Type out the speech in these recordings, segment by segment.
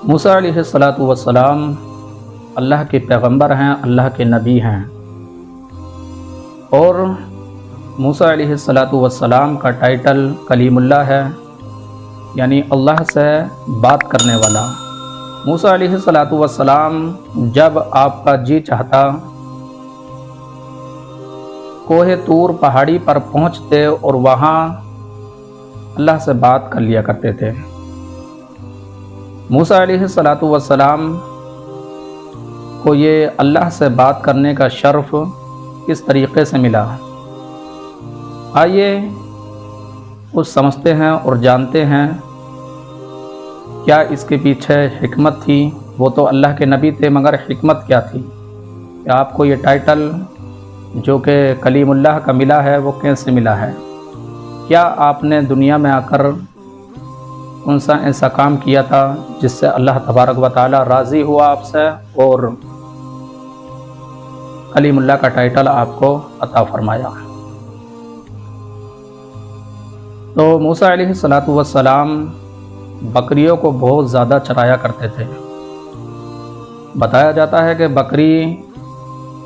موسیٰ علیہ الصلاۃ والسلام اللہ کے پیغمبر ہیں، اللہ کے نبی ہیں، اور موسیٰ علیہ الصلاۃ والسلام کا ٹائٹل کلیم اللہ ہے، یعنی اللہ سے بات کرنے والا۔ موسیٰ علیہ الصلاۃ والسلام جب آپ کا جی چاہتا کوہ طور پہاڑی پر پہنچتے اور وہاں اللہ سے بات کر لیا کرتے تھے۔ موسیٰ علیہ الصلاۃ والسلام کو یہ اللہ سے بات کرنے کا شرف کس طریقے سے ملا، آئیے کچھ سمجھتے ہیں اور جانتے ہیں کیا اس کے پیچھے حکمت تھی۔ وہ تو اللہ کے نبی تھے، مگر حکمت کیا تھی کہ آپ کو یہ ٹائٹل جو کہ کلیم اللہ کا ملا ہے وہ کیسے ملا ہے؟ کیا آپ نے دنیا میں آ کر کون سا ایسا کام کیا تھا جس سے اللہ تبارک و تعالی راضی ہوا آپ سے اور کلیم اللہ کا ٹائٹل آپ کو عطا فرمایا؟ تو موسیٰ علیہ الصلاۃ والسلام بکریوں کو بہت زیادہ چرایا کرتے تھے۔ بتایا جاتا ہے کہ بکری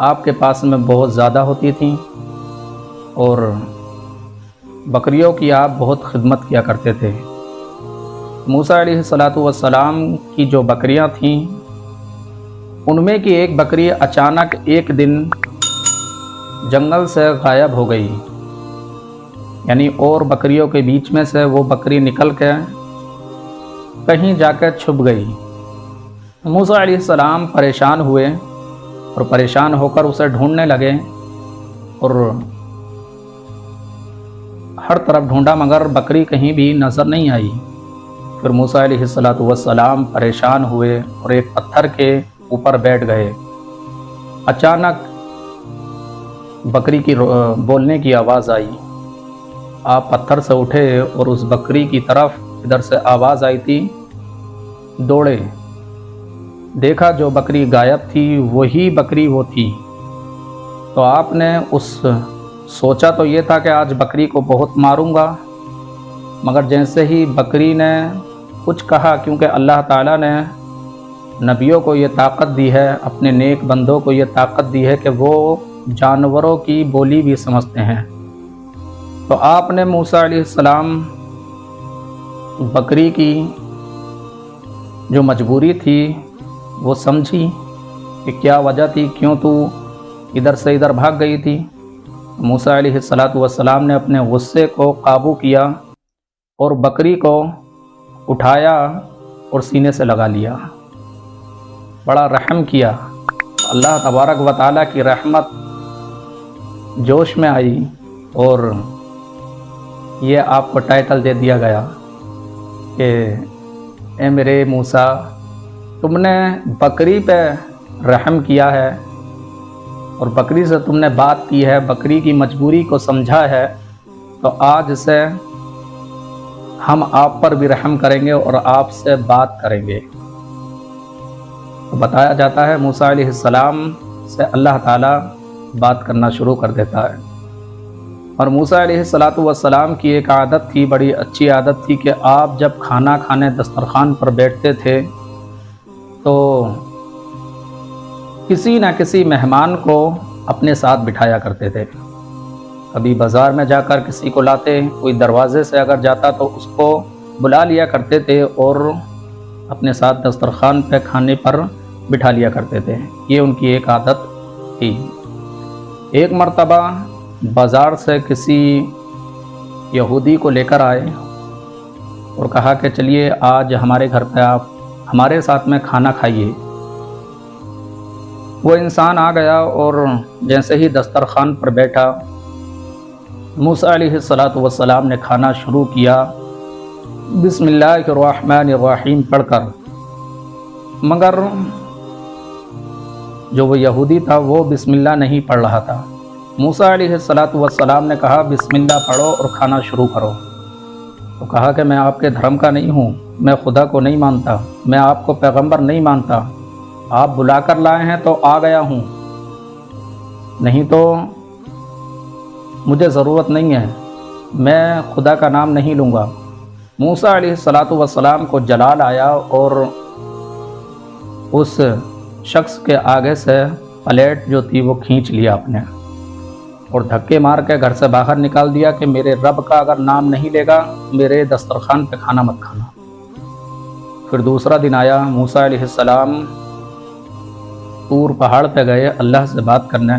آپ کے پاس میں بہت زیادہ ہوتی تھیں اور بکریوں کی آپ بہت خدمت کیا کرتے تھے۔ موسیٰ علیہ الصلاۃ والسلام کی جو بکریاں تھیں ان میں کی ایک بکری اچانک ایک دن جنگل سے غائب ہو گئی، یعنی اور بکریوں کے بیچ میں سے وہ بکری نکل کے کہیں جا کے چھپ گئی۔ موسیٰ علیہ السلام پریشان ہوئے اور پریشان ہو کر اسے ڈھونڈنے لگے اور ہر طرف ڈھونڈا مگر بکری کہیں بھی نظر نہیں آئی۔ پھر موسیٰ علیہ الصلاۃ والسلام پریشان ہوئے اور ایک پتھر کے اوپر بیٹھ گئے۔ اچانک بکری کی بولنے کی آواز آئی۔ آپ پتھر سے اٹھے اور اس بکری کی طرف ادھر سے آواز آئی تھی، دوڑے، دیکھا جو بکری غائب تھی وہی بکری وہ تھی۔ تو آپ نے سوچا تو یہ تھا کہ آج بکری کو بہت ماروں گا، مگر جیسے ہی بکری نے کچھ کہا، کیونکہ اللہ تعالیٰ نے نبیوں کو یہ طاقت دی ہے، اپنے نیک بندوں کو یہ طاقت دی ہے کہ وہ جانوروں کی بولی بھی سمجھتے ہیں، تو آپ نے موسیٰ علیہ السلام بکری کی جو مجبوری تھی وہ سمجھی کہ کیا وجہ تھی، کیوں تو ادھر سے ادھر بھاگ گئی تھی۔ موسیٰ علیہ الصلاۃ والسلام نے اپنے غصے کو قابو کیا اور بکری کو اٹھایا اور سینے سے لگا لیا، بڑا رحم کیا۔ اللہ تبارک و تعالیٰ کی رحمت جوش میں آئی اور یہ آپ کو ٹائٹل دے دیا گیا کہ اے میرے موسیٰ، تم نے بکری پہ رحم کیا ہے اور بکری سے تم نے بات کی ہے، بکری کی مجبوری کو سمجھا ہے، تو آج سے ہم آپ پر بھی رحم کریں گے اور آپ سے بات کریں گے۔ تو بتایا جاتا ہے موسیٰ علیہ السلام سے اللہ تعالیٰ بات کرنا شروع کر دیتا ہے۔ اور موسیٰ علیہ الصلاۃ والسلام کی ایک عادت تھی، بڑی اچھی عادت تھی، کہ آپ جب کھانا کھانے دسترخوان پر بیٹھتے تھے تو کسی نہ کسی مہمان کو اپنے ساتھ بٹھایا کرتے تھے۔ کبھی بازار میں جا کر کسی کو لاتے، کوئی دروازے سے اگر جاتا تو اس کو بلا لیا کرتے تھے اور اپنے ساتھ دسترخوان پہ کھانے پر بٹھا لیا کرتے تھے۔ یہ ان کی ایک عادت تھی۔ ایک مرتبہ بازار سے کسی یہودی کو لے کر آئے اور کہا کہ چلیے آج ہمارے گھر پہ آپ ہمارے ساتھ میں کھانا کھائیے۔ وہ انسان آ گیا اور جیسے ہی دسترخوان پر بیٹھا، موسیٰ علیہ الصلاۃ والسلام نے کھانا شروع کیا بسم اللہ الرحمن الرحیم پڑھ کر، مگر جو وہ یہودی تھا وہ بسم اللہ نہیں پڑھ رہا تھا۔ موسیٰ علیہ الصلاۃ والسلام نے کہا بسم اللہ پڑھو اور کھانا شروع کرو۔ تو کہا کہ میں آپ کے دھرم کا نہیں ہوں، میں خدا کو نہیں مانتا، میں آپ کو پیغمبر نہیں مانتا، آپ بلا کر لائے ہیں تو آ گیا ہوں، نہیں تو مجھے ضرورت نہیں ہے، میں خدا کا نام نہیں لوں گا۔ موسیٰ علیہ الصلاۃ والسلام کو جلال آیا اور اس شخص کے آگے سے پلیٹ جو تھی وہ کھینچ لیا اپنے اور دھکے مار کے گھر سے باہر نکال دیا کہ میرے رب کا اگر نام نہیں لے گا میرے دسترخوان پہ کھانا مت کھانا۔ پھر دوسرا دن آیا، موسیٰ علیہ السلام طور پہاڑ پہ گئے اللہ سے بات کرنے،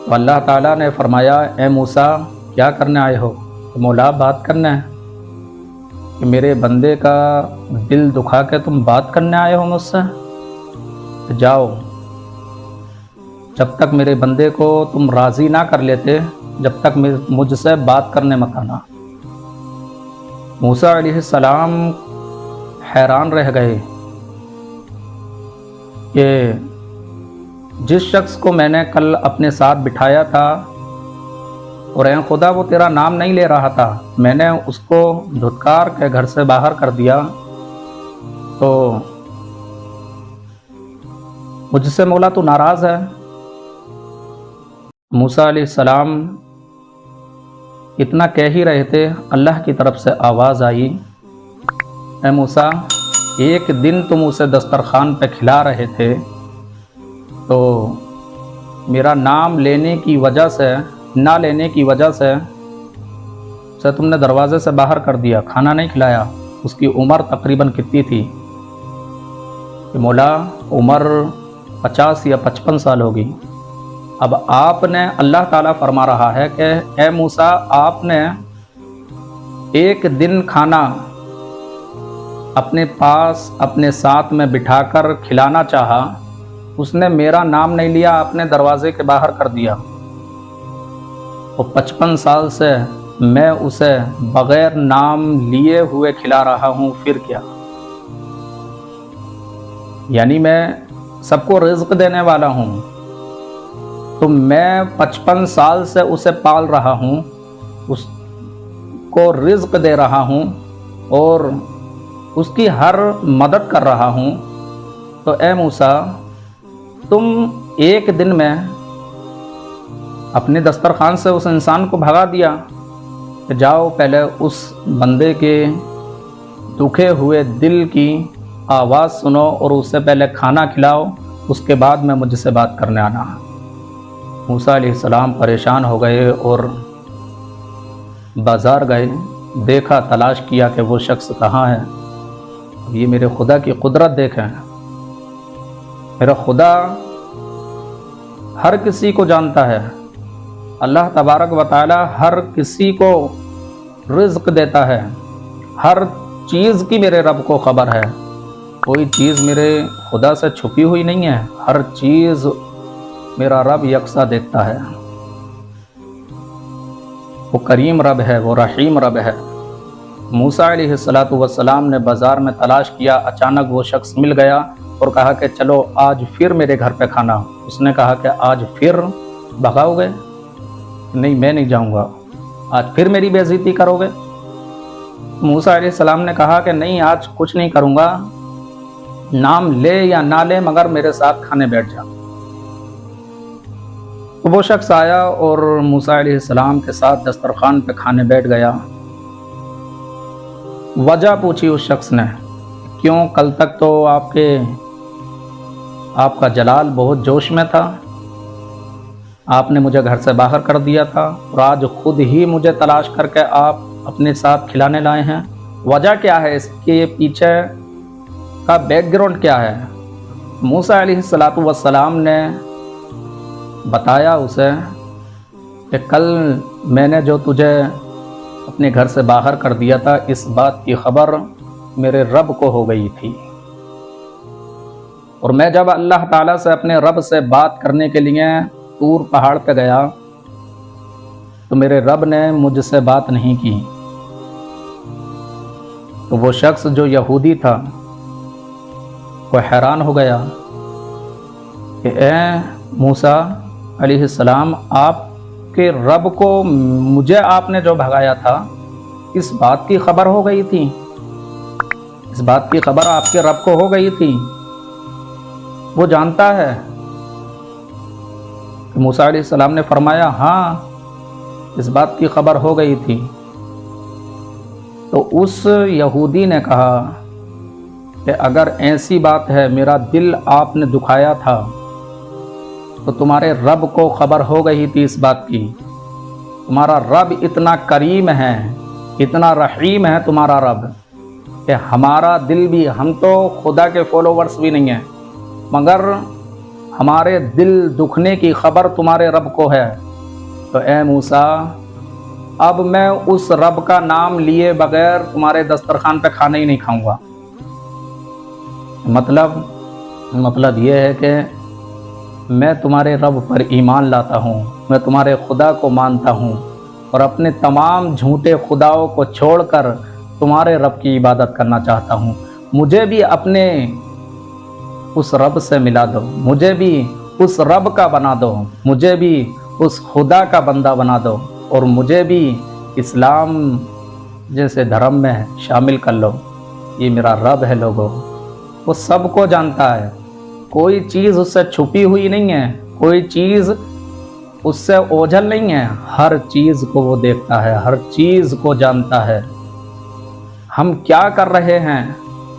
تو اللہ تعالیٰ نے فرمایا اے موسیٰ کیا کرنے آئے ہو؟ تو مولا بات کرنے کہ میرے بندے کا دل دکھا کے تم بات کرنے آئے ہو مجھ سے؟ جاؤ، جب تک میرے بندے کو تم راضی نہ کر لیتے جب تک مجھ سے بات کرنے مت آنا۔ موسیٰ علیہ السلام حیران رہ گئے کہ جس شخص کو میں نے کل اپنے ساتھ بٹھایا تھا اور اے خدا وہ تیرا نام نہیں لے رہا تھا، میں نے اس کو دھتکار کے گھر سے باہر کر دیا، تو مجھ سے مولا تو ناراض ہے؟ موسیٰ علیہ السلام اتنا کہہ ہی رہے تھے، اللہ کی طرف سے آواز آئی، اے موسیٰ ایک دن تم اسے دسترخوان پہ کھلا رہے تھے تو میرا نام لینے کی وجہ سے نہ لینے کی وجہ سے تم نے دروازے سے باہر کر دیا، کھانا نہیں کھلایا۔ اس کی عمر تقریباً کتنی تھی کہ مولا عمر 50 یا 55 سال ہوگی۔ اب آپ نے، اللہ تعالیٰ فرما رہا ہے کہ اے موسیٰ آپ نے ایک دن کھانا اپنے پاس اپنے ساتھ میں بٹھا کر کھلانا چاہا، اس نے میرا نام نہیں لیا، آپ نے دروازے کے باہر کر دیا، اور 55 سال سے میں اسے بغیر نام لیے ہوئے کھلا رہا ہوں، پھر کیا؟ یعنی میں سب کو رزق دینے والا ہوں، تو میں 55 سال سے اسے پال رہا ہوں، اس کو رزق دے رہا ہوں اور اس کی ہر مدد کر رہا ہوں، تو اے موسیٰ تم ایک دن میں اپنے دسترخوان سے اس انسان کو بھگا دیا کہ جاؤ پہلے اس بندے کے دکھے ہوئے دل کی آواز سنو اور اسے پہلے کھانا کھلاؤ، اس کے بعد میں مجھ سے بات کرنے آنا۔ موسیٰ علیہ السلام پریشان ہو گئے اور بازار گئے، دیکھا، تلاش کیا کہ وہ شخص کہاں ہے۔ اب یہ میرے خدا کی قدرت دیکھیں، میرا خدا ہر کسی کو جانتا ہے، اللہ تبارک و تعالی ہر کسی کو رزق دیتا ہے، ہر چیز کی میرے رب کو خبر ہے، کوئی چیز میرے خدا سے چھپی ہوئی نہیں ہے، ہر چیز میرا رب یکساں دیکھتا ہے۔ وہ کریم رب ہے، وہ رحیم رب ہے۔ موسیٰ علیہ السلام نے بازار میں تلاش کیا، اچانک وہ شخص مل گیا اور کہا کہ چلو آج پھر میرے گھر پہ کھانا۔ اس نے کہا کہ آج پھر بھگاؤ گے؟ نہیں میں نہیں جاؤں گا، آج پھر میری بے عزتی کرو گے؟ موسیٰ علیہ السلام نے کہا کہ نہیں آج کچھ نہیں کروں گا، نام لے یا نہ لے مگر میرے ساتھ کھانے بیٹھ جا۔ وہ شخص آیا اور موسیٰ علیہ السلام کے ساتھ دسترخوان پہ کھانے بیٹھ گیا۔ وجہ پوچھی اس شخص نے، کیوں کل تک تو آپ کا جلال بہت جوش میں تھا، آپ نے مجھے گھر سے باہر کر دیا تھا اور آج خود ہی مجھے تلاش کر کے آپ اپنے ساتھ کھلانے لائے ہیں، وجہ کیا ہے؟ اس کے پیچھے کا بیک گراؤنڈ کیا ہے؟ موسیٰ علیہ السلام نے بتایا اسے کہ کل میں نے جو تجھے اپنے گھر سے باہر کر دیا تھا، اس بات کی خبر میرے رب کو ہو گئی تھی، اور میں جب اللہ تعالیٰ سے اپنے رب سے بات کرنے کے لیے طور پہاڑ پہ گیا تو میرے رب نے مجھ سے بات نہیں کی۔ تو وہ شخص جو یہودی تھا وہ حیران ہو گیا کہ اے موسیٰ علیہ السلام، آپ کے رب کو مجھے آپ نے جو بھگایا تھا اس بات کی خبر ہو گئی تھی، اس بات کی خبر آپ کے رب کو ہو گئی تھی، وہ جانتا ہے؟ موسیٰ علیہ السلام نے فرمایا ہاں اس بات کی خبر ہو گئی تھی۔ تو اس یہودی نے کہا کہ اگر ایسی بات ہے میرا دل آپ نے دکھایا تھا تو تمہارے رب کو خبر ہو گئی تھی اس بات کی. تمہارا رب اتنا کریم ہے، اتنا رحیم ہے تمہارا رب کہ ہمارا دل بھی، ہم تو خدا کے فالوورز بھی نہیں ہیں، مگر ہمارے دل دکھنے کی خبر تمہارے رب کو ہے. تو اے موسیٰ، اب میں اس رب کا نام لیے بغیر تمہارے دسترخوان پہ کھانا ہی نہیں کھاؤں گا. مطلب یہ ہے کہ میں تمہارے رب پر ایمان لاتا ہوں، میں تمہارے خدا کو مانتا ہوں اور اپنے تمام جھوٹے خداؤں کو چھوڑ کر تمہارے رب کی عبادت کرنا چاہتا ہوں. مجھے بھی اپنے اس رب سے ملا دو، مجھے بھی اس رب کا بنا دو، مجھے بھی اس خدا کا بندہ بنا دو اور مجھے بھی اسلام جیسے دھرم میں شامل کر لو. یہ میرا رب ہے لوگوں، وہ سب کو جانتا ہے، کوئی چیز اس سے چھپی ہوئی نہیں ہے، کوئی چیز اس سے اوجھل نہیں ہے، ہر چیز کو وہ دیکھتا ہے، ہر چیز کو جانتا ہے. ہم کیا کر رہے ہیں،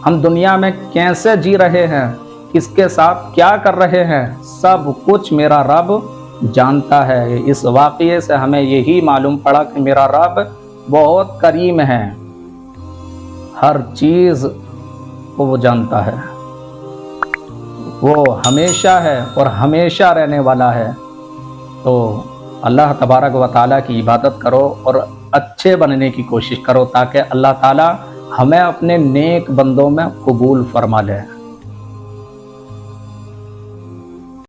ہم دنیا میں کیسے جی رہے ہیں، کس کے ساتھ کیا کر رہے ہیں، سب کچھ میرا رب جانتا ہے. اس واقعے سے ہمیں یہی معلوم پڑا کہ میرا رب بہت کریم ہے، ہر چیز کو وہ جانتا ہے، وہ ہمیشہ ہے اور ہمیشہ رہنے والا ہے. تو اللہ تبارک و تعالیٰ کی عبادت کرو اور اچھے بننے کی کوشش کرو تاکہ اللہ تعالیٰ ہمیں اپنے نیک بندوں میں قبول فرما لے.